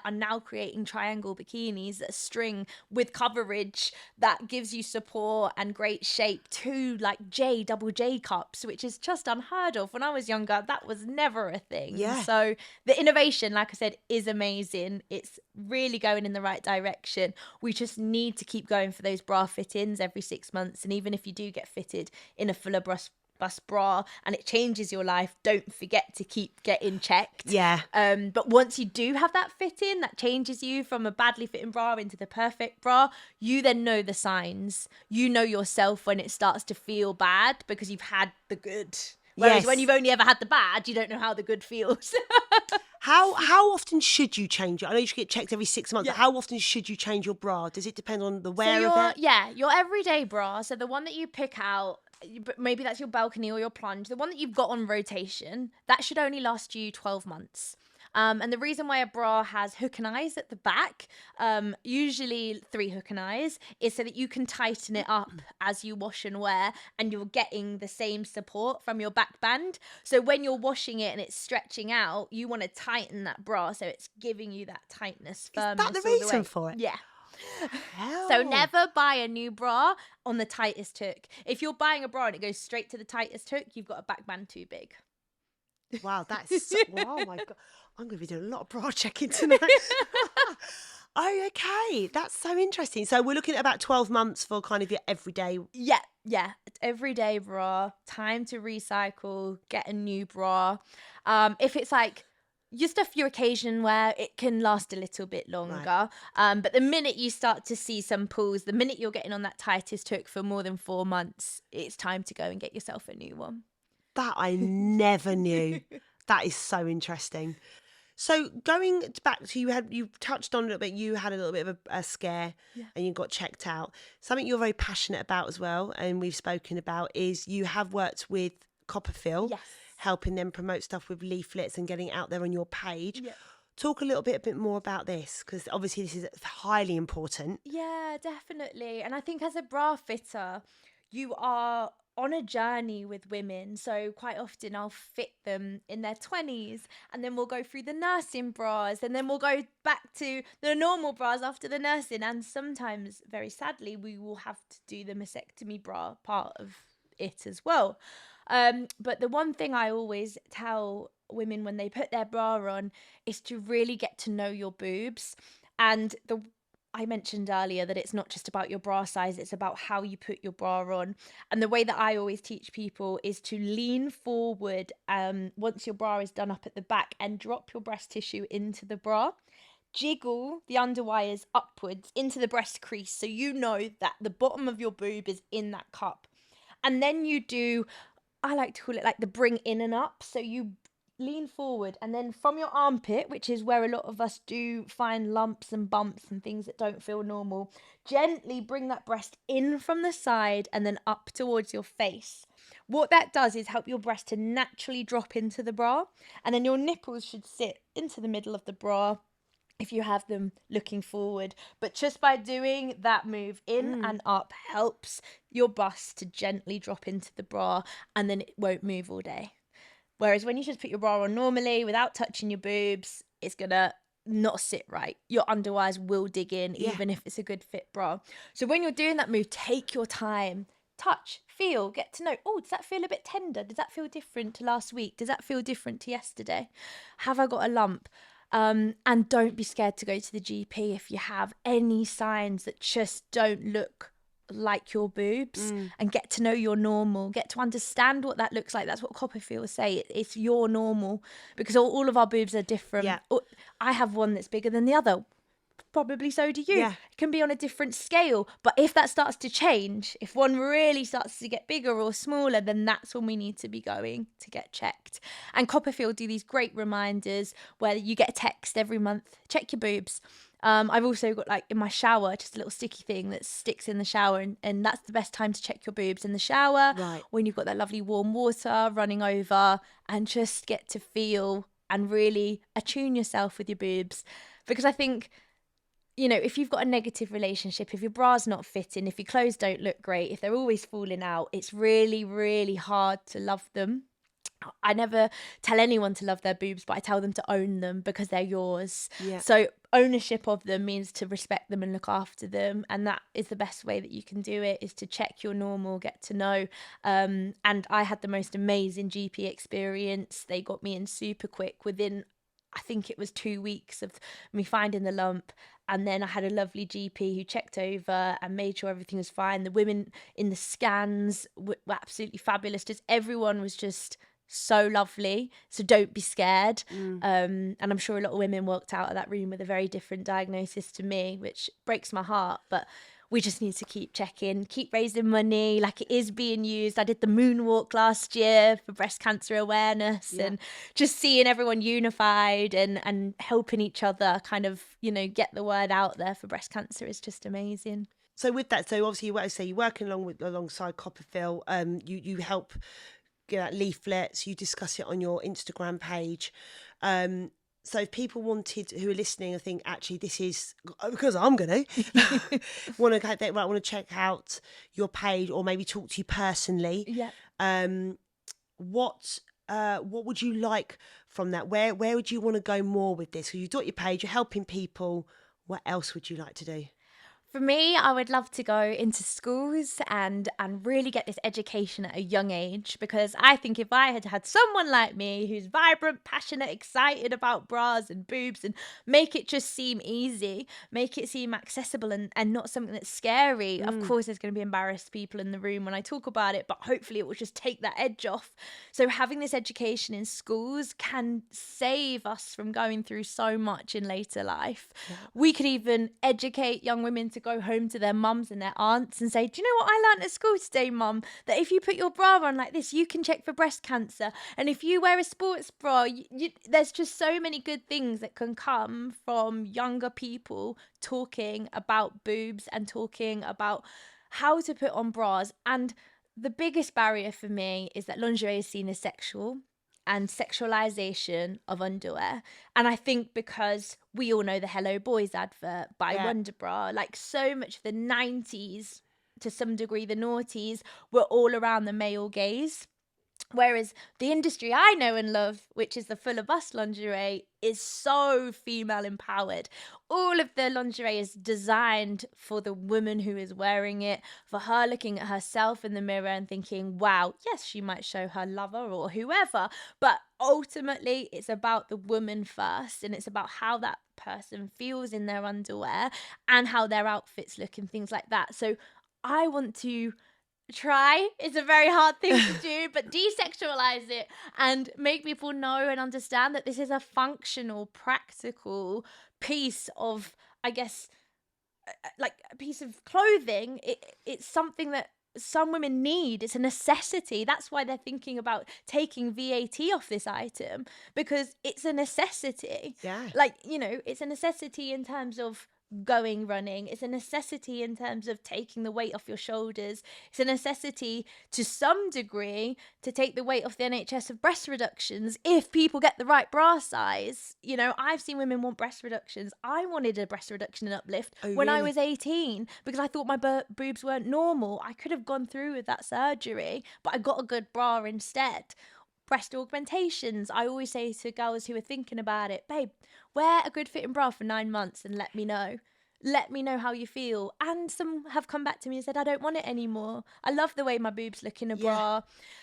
are now creating triangle bikinis that string with coverage that gives you support and great shape to like double J cups, which is just unheard of. When I was younger, that was never a thing. So the innovation, like I said, is amazing. It's really going in the right direction. We just need to keep going for those bra fit-ins every 6 months, and even if you do get fitted in a fuller bust bra and it changes your life, don't forget to keep getting checked. But once you do have that fit in that changes you from a badly fitting bra into the perfect bra, you then know the signs. You know yourself when it starts to feel bad because you've had the good. Whereas when you've only ever had the bad, you don't know how the good feels. How often should you change it? I know you should get checked every 6 months. But how often should you change your bra? Does it depend on the wear of it? Yeah, your everyday bra. So the one that you pick out, maybe that's your balcony or your plunge, the one that you've got on rotation, that should only last you 12 months. And the reason why a bra has hook and eyes at the back, usually 3 hook and eyes, is so that you can tighten it up as you wash and wear, and you're getting the same support from your back band. So when you're washing it and it's stretching out, you want to tighten that bra so it's giving you that tightness, firmness. Is that the reason for it? Yeah. So never buy a new bra on the tightest hook. If you're buying a bra and it goes straight to the tightest hook, you've got a back band too big. Wow, that's oh my God. I'm going to be doing a lot of bra checking tonight. Oh, okay. That's so interesting. So we're looking at about 12 months for kind of your everyday. Yeah. Everyday bra, time to recycle, get a new bra. If it's like your stuff, your occasion wear, it can last a little bit longer. Right. But the minute you start to see some pulls, the minute you're getting on that tightest hook for more than 4 months, it's time to go and get yourself a new one. That I never knew. That is so interesting. So going back to you touched on a little bit, you had a little bit of a scare and you got checked out. Something you're very passionate about as well, and we've spoken about, is you have worked with Copperfield, helping them promote stuff with leaflets and getting it out there on your page. Talk a bit more about this, because obviously this is highly important. Yeah, definitely. And I think as a bra fitter, you are on a journey with women. So quite often I'll fit them in their 20s, and then we'll go through the nursing bras, and then we'll go back to the normal bras after the nursing. And sometimes, very sadly, we will have to do the mastectomy bra part of it as well. But the one thing I always tell women when they put their bra on is to really get to know your boobs. And I mentioned earlier that it's not just about your bra size, it's about how you put your bra on. And the way that I always teach people is to lean forward once your bra is done up at the back and drop your breast tissue into the bra. Jiggle the underwires upwards into the breast crease so you know that the bottom of your boob is in that cup. And then you do, I like to call it like the bring in and up. So you lean forward, and then from your armpit, which is where a lot of us do find lumps and bumps and things that don't feel normal, gently bring that breast in from the side and then up towards your face. What that does is help your breast to naturally drop into the bra, and then your nipples should sit into the middle of the bra if you have them looking forward. But just by doing that move in and up helps your bust to gently drop into the bra, and then it won't move all day. Whereas when you just put your bra on normally without touching your boobs, it's gonna not sit right. Your underwires will dig in, even if it's a good fit bra. So when you're doing that move, take your time. Touch, feel, get to know. Oh, does that feel a bit tender? Does that feel different to last week? Does that feel different to yesterday? Have I got a lump? And don't be scared to go to the GP if you have any signs that just don't look like your boobs, and get to know your normal, get to understand what that looks like. That's what Copperfield say. It's your normal, because all of our boobs are different. Yeah. I have one that's bigger than the other. Probably so do you. Yeah. It can be on a different scale. But if that starts to change, if one really starts to get bigger or smaller, then that's when we need to be going to get checked. And Copperfield do these great reminders where you get a text every month, check your boobs. I've also got, like, in my shower, just a little sticky thing that sticks in the shower, and that's the best time to check your boobs, in the shower, Right. when you've got that lovely warm water running over, and just get to feel and really attune yourself with your boobs. Because I think, you know, if you've got a negative relationship, if your bra's not fitting, if your clothes don't look great, if they're always falling out, it's really, really hard to love them. I never tell anyone to love their boobs, but I tell them to own them because they're yours. Yeah. So ownership of them means to respect them and look after them. And that is the best way that you can do it, is to check your normal, get to know. And I had the most amazing GP experience. They got me in super quick within, I think it was 2 weeks of me finding the lump. And then I had a lovely GP who checked over and made sure everything was fine. The women in the scans were absolutely fabulous. Just everyone was just so lovely. So don't be scared. And I'm sure a lot of women walked out of that room with a very different diagnosis to me, which breaks my heart. But we just need to keep checking, keep raising money, like it is being used. I did the moonwalk last year for breast cancer awareness, and just seeing everyone unified and helping each other kind of, you know, get the word out there for breast cancer is just amazing. So with that, so obviously you're working alongside Copperfield. You help get out leaflets. You discuss it on your Instagram page. So if people who are listening, I think actually this is, because I'm going to want to check out your page, or maybe talk to you personally. Yeah. What would you like from that? Where would you want to go more with this? So you've got your page, you're helping people. What else would you like to do? For me, I would love to go into schools and really get this education at a young age, because I think if I had had someone like me who's vibrant, passionate, excited about bras and boobs, and make it just seem easy, make it seem accessible and not something that's scary. Of course, there's going to be embarrassed people in the room when I talk about it, but hopefully it will just take that edge off. So having this education in schools can save us from going through so much in later life. Yeah. We could even educate young women to go home to their mums and their aunts and say, do you know what I learned at school today, mum? That if you put your bra on like this, you can check for breast cancer. And if you wear a sports bra, there's just so many good things that can come from younger people talking about boobs and talking about how to put on bras. And the biggest barrier for me is that lingerie is seen as sexual, and sexualization of underwear. And I think because we all know the Hello Boys advert by Wonder Bra, like so much of the 90s, to some degree the noughties, were all around the male gaze. Whereas the industry I know and love, which is the full of us lingerie, is so female empowered. All of the lingerie is designed for the woman who is wearing it, for her looking at herself in the mirror and thinking, wow, yes, she might show her lover or whoever, but ultimately it's about the woman first, and it's about how that person feels in their underwear and how their outfits look and things like that. So I want to try, it's a very hard thing to do, but desexualize it and make people know and understand that this is a functional, practical piece of, I guess, like a piece of clothing. It's something that some women need. It's a necessity. That's why they're thinking about taking VAT off this item, because it's a necessity. Yeah. Like, it's a necessity in terms of going running. It's a necessity in terms of taking the weight off your shoulders. It's a necessity to some degree to take the weight off the NHS of breast reductions if people get the right bra size. I've seen women want breast reductions. I wanted a breast reduction and uplift when I really? was 18 because I thought my boobs weren't normal. I could have gone through with that surgery, but I got a good bra instead. Breast augmentations. I always say to girls who are thinking about it, babe, wear a good fitting bra for 9 months and let me know. Let me know how you feel. And some have come back to me and said, I don't want it anymore. I love the way my boobs look in a bra.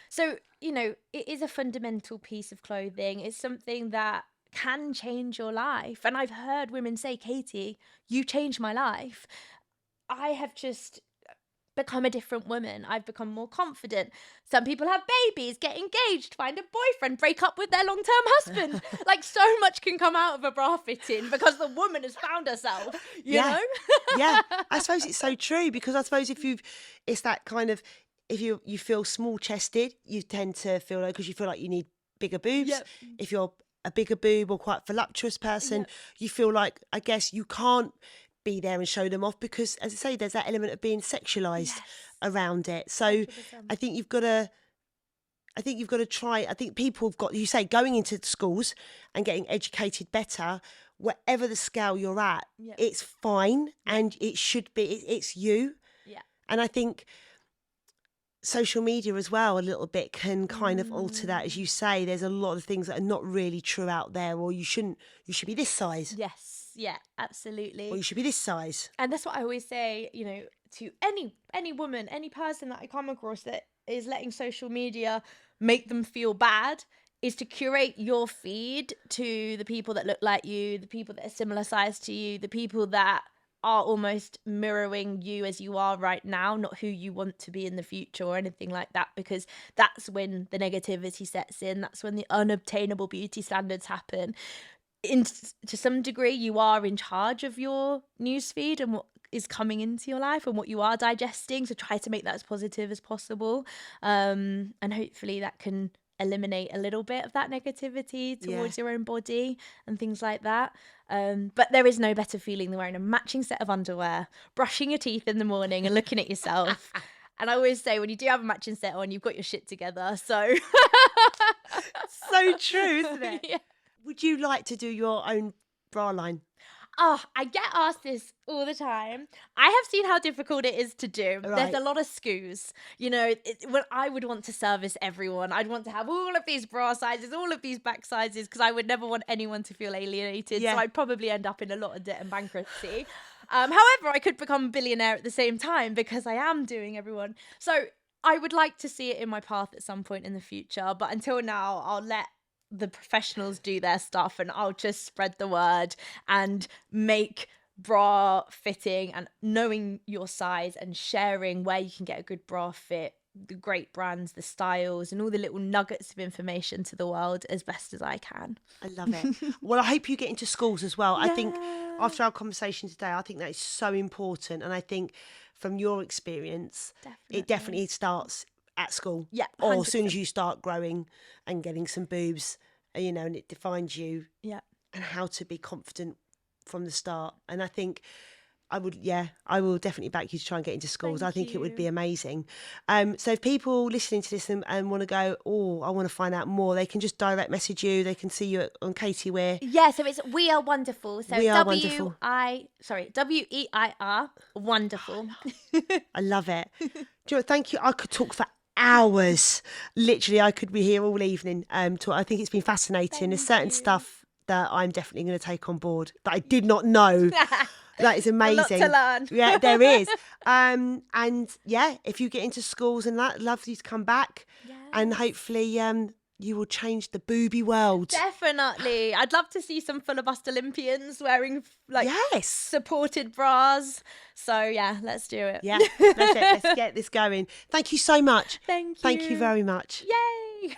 So, it is a fundamental piece of clothing. It's something that can change your life. And I've heard women say, Katie, you changed my life. I have just become a different woman. I've become more confident. Some people have babies, get engaged, find a boyfriend, break up with their long-term husband. Like, so much can come out of a bra fitting because the woman has found herself, you know? Yeah, I suppose it's so true, because I suppose it's that kind of, if you feel small-chested, you tend to feel like, because you feel like you need bigger boobs. Yep. If you're a bigger boob or quite voluptuous person, you feel like, I guess, you can't be there and show them off because, as I say, there's that element of being sexualized around it. So 100%. I think you've got to try. I think people have got, you say, going into schools and getting educated better, whatever the scale you're at, it's fine, and it should be. It's you. Yeah. And I think social media as well a little bit can kind of alter that. As you say, there's a lot of things that are not really true out there, or you should be this size. Yes. Yeah, absolutely. Or you should be this size. And that's what I always say, to any woman, any person that I come across that is letting social media make them feel bad, is to curate your feed to the people that look like you, the people that are similar size to you, the people that are almost mirroring you as you are right now, not who you want to be in the future or anything like that, because that's when the negativity sets in. That's when the unobtainable beauty standards happen. To some degree, you are in charge of your newsfeed and what is coming into your life and what you are digesting. So try to make that as positive as possible. And hopefully that can eliminate a little bit of that negativity towards your own body and things like that. But there is no better feeling than wearing a matching set of underwear, brushing your teeth in the morning and looking at yourself. And I always say, when you do have a matching set on, you've got your shit together. So so true, isn't it? Yeah. Would you like to do your own bra line? Oh, I get asked this all the time. I have seen how difficult it is to do. Right. There's a lot of SKUs. When I would want to service everyone, I'd want to have all of these bra sizes, all of these back sizes, because I would never want anyone to feel alienated. Yeah. So I'd probably end up in a lot of debt and bankruptcy. However, I could become a billionaire at the same time because I am doing everyone. So I would like to see it in my path at some point in the future. But until now, I'll let the professionals do their stuff and I'll just spread the word and make bra fitting and knowing your size and sharing where you can get a good bra fit, the great brands, the styles, and all the little nuggets of information to the world as best as I can. I love it. Well, I hope you get into schools as well. I think after our conversation today, I think that is so important. And I think from your experience, it definitely starts at school. Yeah. 100%. Or as soon as you start growing and getting some boobs, and it defines you. Yeah. And how to be confident from the start. And I think I will definitely back you to try and get into schools. I think it would be amazing. So if people listening to this and want to go, I want to find out more, they can just direct message you. They can see you on Katie Weir. Yeah, so it's We Are Wonderful. So We Are Wonderful. WEIR Wonderful. I love it. Do you know what, thank you. I could talk for hours. Literally, I could be here all evening. I think it's been fascinating. There's certain stuff that I'm definitely going to take on board that I did not know. That is amazing. A lot to learn. Yeah, there is. And if you get into schools and that, I'd love you to come back. Yes. And hopefully you will change the booby world. Definitely. I'd love to see some full bust Olympians wearing supported bras. So yeah, let's do it. Yeah, that's it. Let's get this going. Thank you so much. Thank you. Thank you very much. Yay.